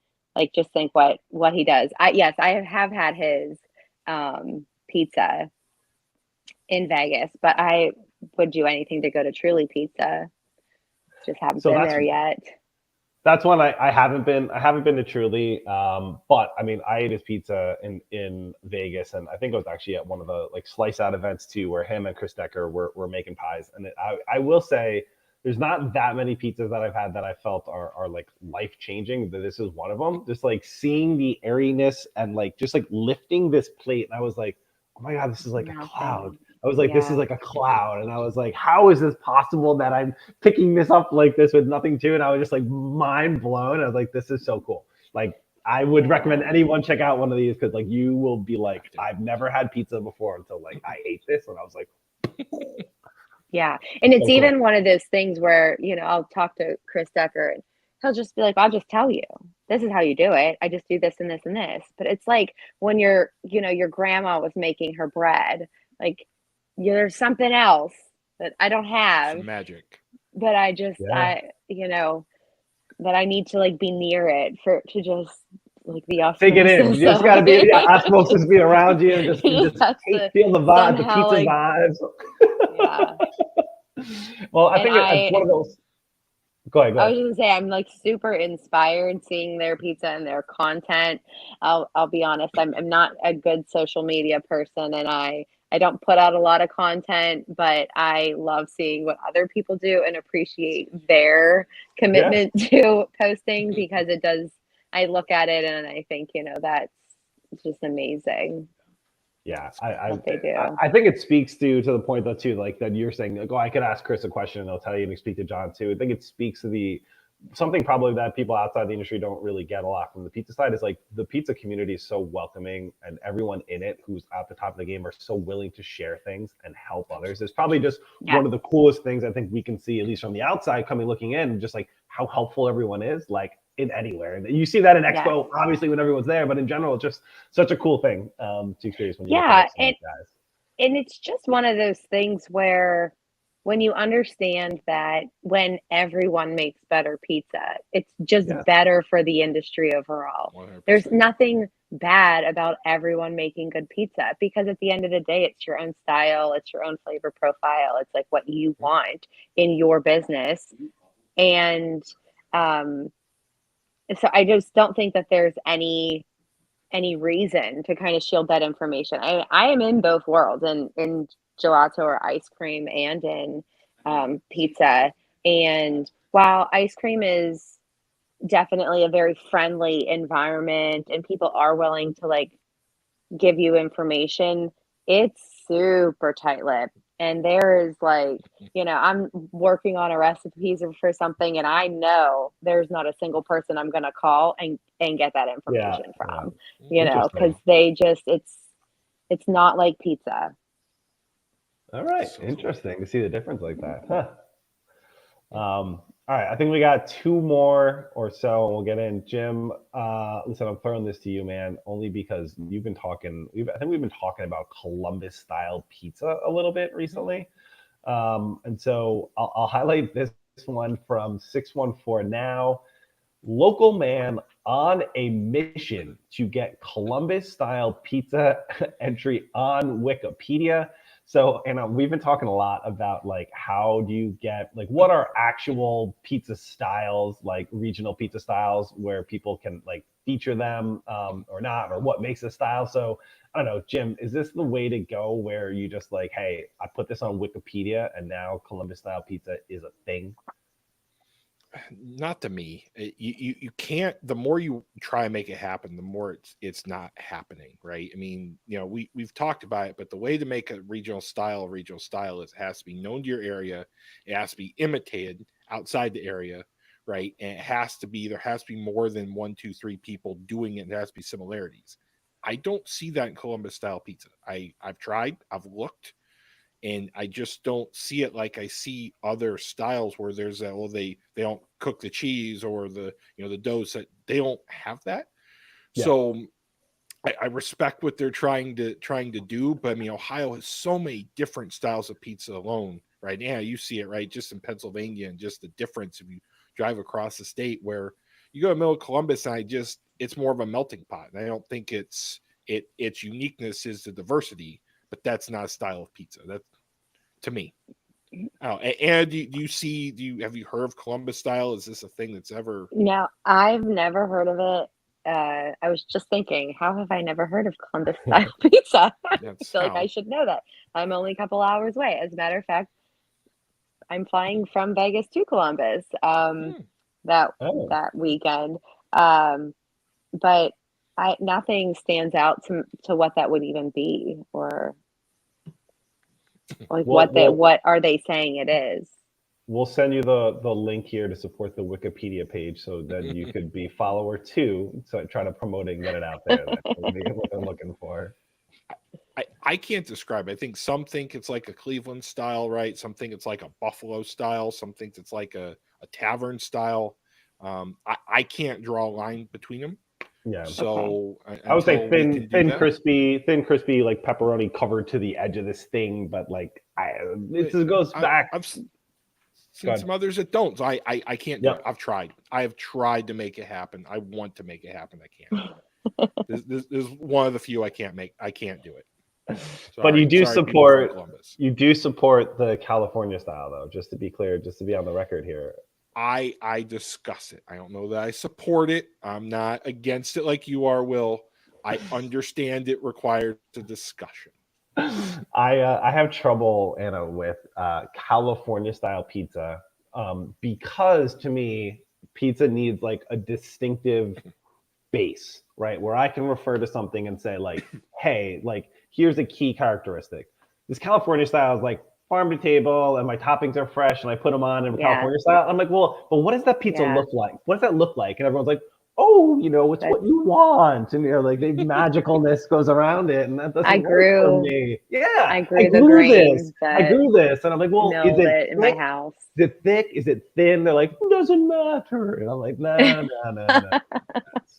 just think what he does. I have had his pizza in Vegas, but I would do anything to go to Truly Pizza. Just haven't been there yet. That's one I haven't been. I haven't been to Truly, but I mean, I ate his pizza in Vegas, and I think it was actually at one of the slice out events too, where him and Chris Decker were making pies. And I will say, there's not that many pizzas that I've had that I felt are like life changing. But this is one of them. Just seeing the airiness and just lifting this plate, and I was like, oh my god, this is like a cloud. I was like, this is like a cloud. And I was like, how is this possible that I'm picking this up like this with nothing to it? And I was just mind blown. I was like, this is so cool. I would recommend anyone check out one of these because you will be like, I've never had pizza before until I ate this. And I was like, yeah. And it's even one of those things where, I'll talk to Chris Decker and he'll just be like, I'll just tell you, this is how you do it. I just do this and this and this. But it's like when your grandma was making her bread, there's something else that I don't have. Some magic. But I just, that I need to be near it to just the osmosis. Take it in. You just got to be, osmosis be around you and just feel the vibe, the pizza vibes. Yeah. Well, I think it's one of those. Go ahead. I was just gonna say, I'm super inspired seeing their pizza and their content. I'll be honest, I'm not a good social media person, and I don't put out a lot of content, but I love seeing what other people do and appreciate their commitment to posting, because it does. I look at it and I think, that's just amazing. Yeah, they do. I think it speaks to the point though too, that you're saying, I could ask Chris a question and they'll tell you, and speak to John too. I think it speaks to something probably that people outside the industry don't really get a lot from the pizza side is the pizza community is so welcoming, and everyone in it who's at the top of the game are so willing to share things and help others. It's probably just one of the coolest things I think we can see, at least from the outside looking in, just how helpful everyone is, in anywhere. And you see that in Expo, obviously when everyone's there, but in general, it's just such a cool thing to experience when you and it's just one of those things where when you understand that when everyone makes better pizza, it's just better for the industry overall. 100%. There's nothing bad about everyone making good pizza, because at the end of the day, it's your own style, it's your own flavor profile, it's what you want in your business. And so I just don't think that there's any reason to kind of shield that information. I am in both worlds, in gelato or ice cream and in pizza. And while ice cream is definitely a very friendly environment and people are willing to give you information, it's super tight-lipped. And there's like, I'm working on a recipe for something, and I know there's not a single person I'm going to call and get that information from, because they just, it's not like pizza. All right. Interesting to see the difference like that. Huh. All right. I think we got two more or so, and we'll get in. Jim, listen, I'm throwing this to you, man, only because you've been talking. I think we've been talking about Columbus style pizza a little bit recently. And so I'll highlight this one from 614 now. Local man on a mission to get Columbus style pizza entry on Wikipedia. So, and we've been talking a lot about like, how do you get, like, what are actual pizza styles, like regional pizza styles where people can like feature them or not, or what makes a style. So I don't know, Jim, is this the way to go where you just like, hey, I put this on Wikipedia and now Columbus style pizza is a thing? Not to me. You can't. The more you try and make it happen, the more it's not happening, right? I mean, we've talked about it, but the way to make a regional style is it has to be known to your area, it has to be imitated outside the area, right? And there has to be more than 1, 2, 3 people doing it. There has to be similarities. I don't see that in Columbus style pizza. I've tried, I've looked, and I just don't see it like I see other styles where there's that, well, they don't cook the cheese or the dough set. They don't have that. Yeah. So I respect what they're trying to do, but I mean, Ohio has so many different styles of pizza alone, right? Yeah, you see it, right? Just in Pennsylvania, and just the difference if you drive across the state, where you go to middle of Columbus, and it's more of a melting pot. And I don't think its uniqueness is the diversity, but that's not a style of pizza. That's, to me. Oh, and have you heard of Columbus style? Is this a thing that's ever? No, I've never heard of it. I was just thinking, how have I never heard of Columbus style pizza? I feel like I should know that. I'm only a couple hours away. As a matter of fact, I'm flying from Vegas to Columbus that weekend. But nothing stands out to what that would even be, or like what are they saying it is? We'll send you the link here to support the Wikipedia page, so then you could be follower 2. So try to promote it and get it out there. That's what they're looking for. I can't describe it. I think some think it's like a Cleveland style, right? Some think it's like a Buffalo style. Some think it's like a tavern style. I can't draw a line between them. Yeah. So I would say thin, crispy, like pepperoni covered to the edge of this thing, but like this goes back. I've seen some others that don't. So I can't do it. I've tried. I have tried to make it happen. I want to make it happen. I can't. This is one of the few I can't make. I can't do it. But you do support the California style, though. Just to be clear, just to be on the record here. I discuss it. I don't know that I support it. I'm not against it like you are, Will. I understand it requires a discussion. I have trouble, Anna, with California style pizza because to me, pizza needs like a distinctive base, right? Where I can refer to something and say like, hey, like here's a key characteristic. This California style is like farm to table and my toppings are fresh and I put them on in California style. I'm like, well, but what does that pizza look like? What does that look like? And everyone's like, oh, it's what you want. And like the magicalness goes around it. And that doesn't work for me. Yeah. I grew this. I grew this. And I'm like, well, is it in my house? Is it thick? Is it thin? They're like, it doesn't matter. And I'm like, no.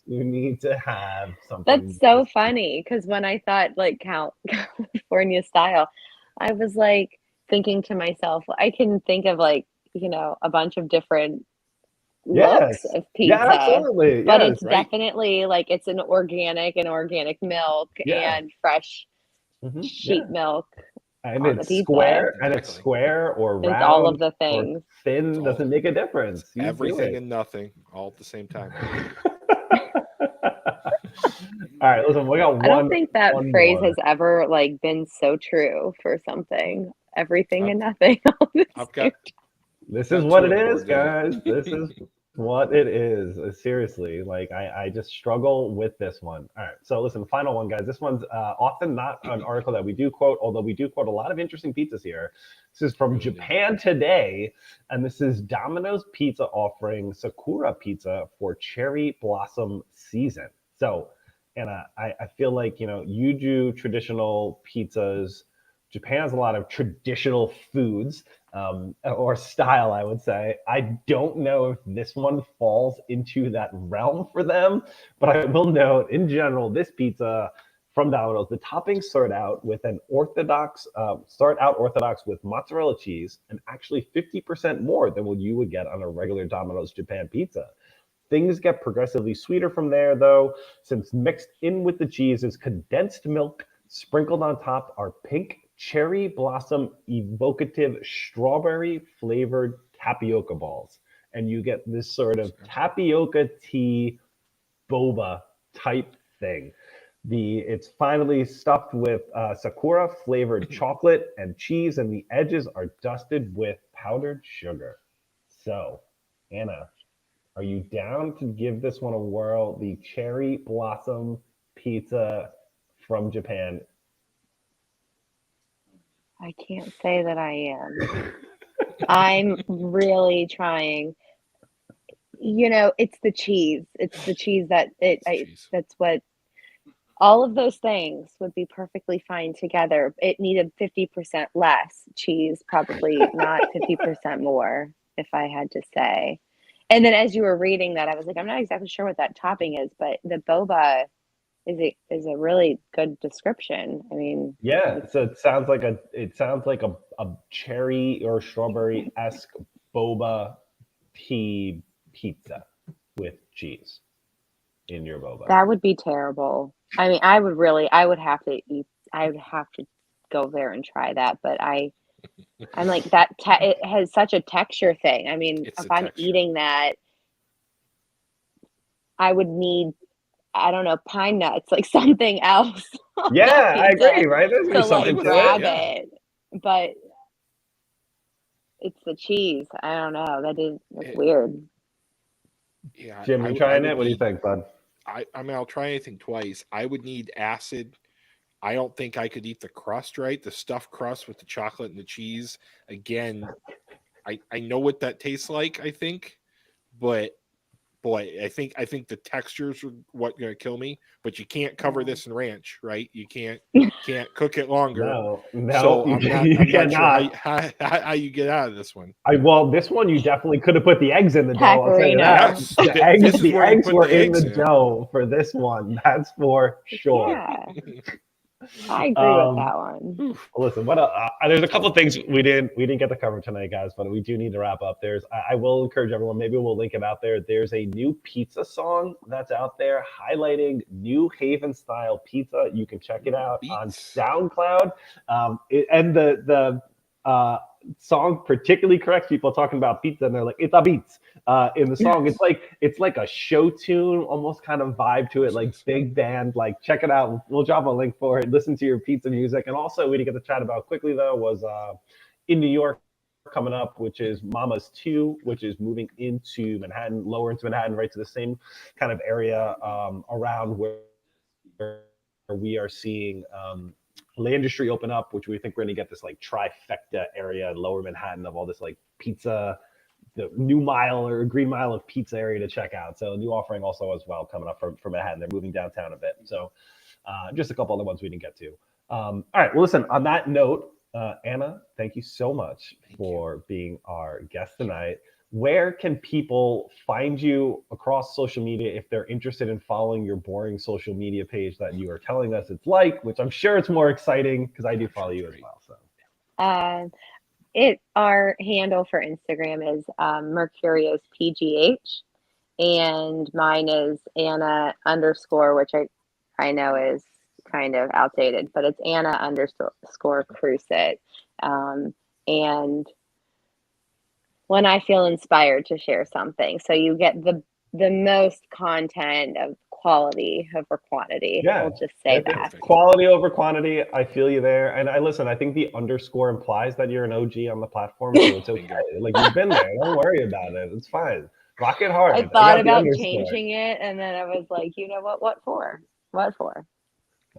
You need to have something. That's so funny. Because when I thought like California style, I was like thinking to myself, I can think of like, a bunch of different looks of pizza. Yeah, absolutely. But it's definitely like it's an organic milk and fresh sheep milk. And it's square or round. It's all of the things. Or thin doesn't make a difference. Everything and nothing all at the same time. All right, listen, we got one. I don't think that phrase has ever like been so true for something. Everything and nothing. This is what it is, guys. This is what it is. Seriously, like I just struggle with this one. All right, so listen, final one, guys. This one's often not an article that we do quote, although we do quote a lot of interesting pizzas here. This is from Japan Today, and this is Domino's Pizza offering Sakura Pizza for cherry blossom season. So, Anna, I feel like, you do traditional pizzas. Japan has a lot of traditional foods, or style, I would say. I don't know if this one falls into that realm for them, but I will note in general, this pizza from Domino's, the toppings start out orthodox with mozzarella cheese, and actually 50% more than what you would get on a regular Domino's Japan pizza. Things get progressively sweeter from there, though, since mixed in with the cheese is condensed milk. Sprinkled on top are pink cherry blossom evocative strawberry flavored tapioca balls. And you get this sort of tapioca tea boba type thing. It's finally stuffed with sakura flavored chocolate and cheese, and the edges are dusted with powdered sugar. So, Anna, are you down to give this one a whirl? The cherry blossom pizza from Japan. I can't say that I am. I'm really trying. It's the cheese. It's the cheese that's what all of those things would be perfectly fine together. It needed 50% less cheese, probably not 50% more, if I had to say. And then as you were reading that, I was like, I'm not exactly sure what that topping is, but the boba is a really good description. I mean, yeah. So it sounds like a cherry or strawberry-esque boba tea pizza with cheese in your boba. that would be terrible. I mean, I would have to go there and try that, but I'm like that. It has such a texture thing. I mean, It's if a I'm texture. eating that, I would need, I don't know, pine nuts, like something else. on Yeah, that I pizza agree, right? There's to something like to grab it. Yeah. it, but it's the cheese. I don't know. That's weird. Yeah, Jim, you trying it? What do you think, bud? I mean, I'll try anything twice. I would need acid. I don't think I could eat the crust right, the stuffed crust with the chocolate and the cheese. Again, I know what that tastes like, I think, but boy, I think the textures are what gonna kill me. But you can't cover this in ranch, right? You can't cook it longer. No, So you, I'm not sure cannot. how you get out of this one. Well, this one you definitely could have put the eggs in the dough. I'll tell you that. Yes, The this is where you eggs put were the in eggs the dough for this one. That's for sure. Yeah, I agree with that one. Listen, there's a couple of things we didn't get to cover tonight, guys, but we do need to wrap up. I will encourage everyone. Maybe we'll link it out there. There's a new pizza song that's out there highlighting New Haven style pizza. You can check it out on SoundCloud. And the song particularly corrects people talking about pizza, and they're like, "It's a beats." In the song, it's like a show tune, almost kind of vibe to it, like big band. Like, check it out. We'll drop a link for it. Listen to your pizza music. And also, we didn't get to chat about quickly though was in New York coming up, which is Mama's 2, which is moving into Manhattan, lower into Manhattan, right to the same kind of area around where we are seeing Landry open up, which we think we're going to get this like trifecta area in lower Manhattan of all this like pizza, the new mile or green mile of pizza area to check out. So a new offering also as well coming up from Manhattan. They're moving downtown a bit. So just a couple other ones we didn't get to. All right. Well, listen, on that note, Anna, thank you so much for being our guest tonight. Where can people find you across social media if they're interested in following your boring social media page that you are telling us it's like, which I'm sure it's more exciting because I do follow you as well. So our handle for Instagram is Mercurios PGH, and mine is Anna _ which I know is kind of outdated, but it's Anna _ Crucit. And when I feel inspired to share something, so you get the most content of quality over quantity. Yeah, we'll just say that. Quality over quantity. I feel you there. And I think the _ implies that you're an OG on the platform, so it's okay. Like, you've been there. Don't worry about it. It's fine. Rock it hard. I got thought the about underscore. changing it, and then I was like, you know what? What for? What for?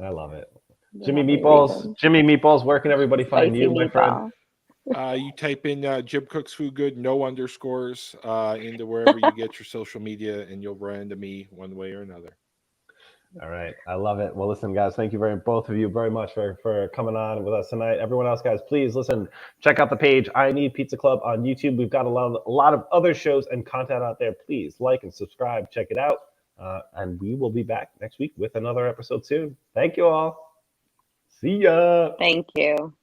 I love it. There's Jimmy every Meatballs. reason. Jimmy Meatballs. Where can everybody find Spicy you, my friend? meatball. You type in Jim Cooks Food Good, no underscores, into wherever you get your social media, and you'll run into me one way or another. All right. I love it. Well, listen, guys, thank you both of you very much for coming on with us tonight. Everyone else, guys, please listen, check out the page, I Need Pizza Club on YouTube. We've got a lot of other shows and content out there. Please like and subscribe, check it out. And we will be back next week with another episode soon. Thank you all. See ya. Thank you.